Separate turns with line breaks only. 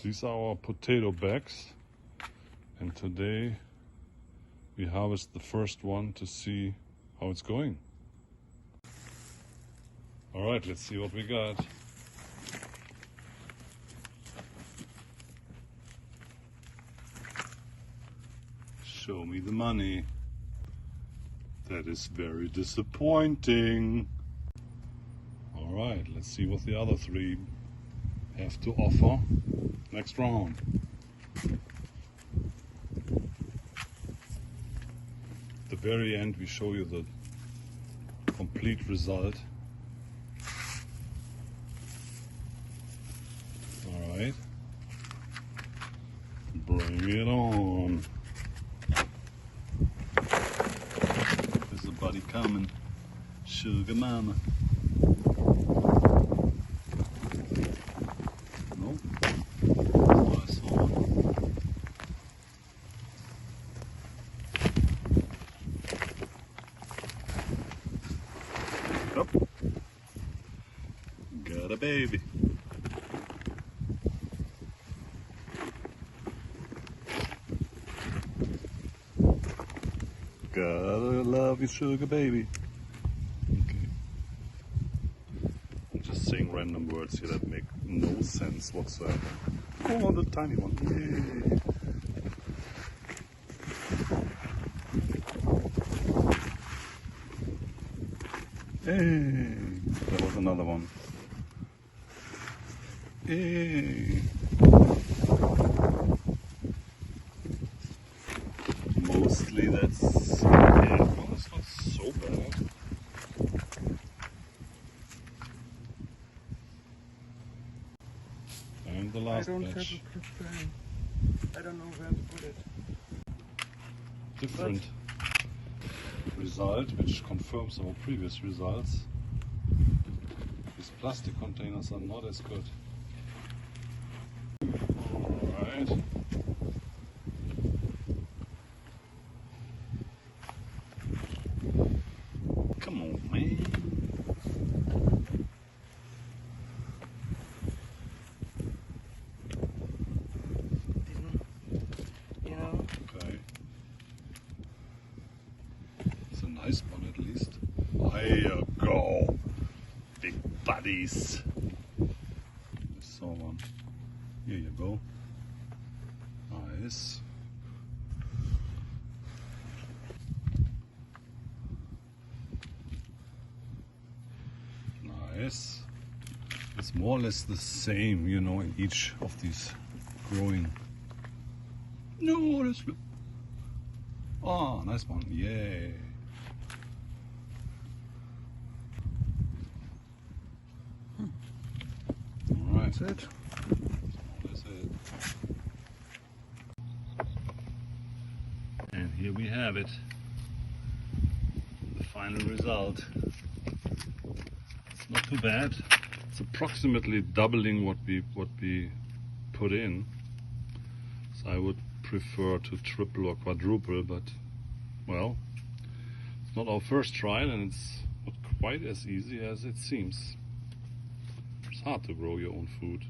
These are our potato bags, and today we harvest the first one to see how it's going. All right, let's see what we got. Show me the money. That is very disappointing. All right, let's see what the other three have to offer next round. At the very end, we show you the complete result. All right, bring it on. There's a buddy coming, sugar mama. Nope. Nice one. Up. Got a baby. Gotta love your sugar baby. Okay. I'm just saying random words here that make no sense whatsoever. Oh, the tiny one. Yay. Hey, there was another one. Hey. Mostly that's, yeah, well, that's not so bad. And the last batch.
I don't have a plan. I don't know where to put it.
Different result, which confirms our previous results. These plastic containers are not as good. Alright. Come on, man.
You know?
Okay. It's a nice one at least. There you go. Big buddies. I saw one. Here you go. Nice. Nice. It's more or less the same, you know, in each of these growing. No, that's. Oh, nice one. Yay. All right.
That's it.
That's it. And here we have it. The final result. It's not too bad. It's approximately doubling what we put in. So I would prefer to triple or quadruple, but well, it's not our first trial and it's not quite as easy as it seems. It's hard to grow your own food.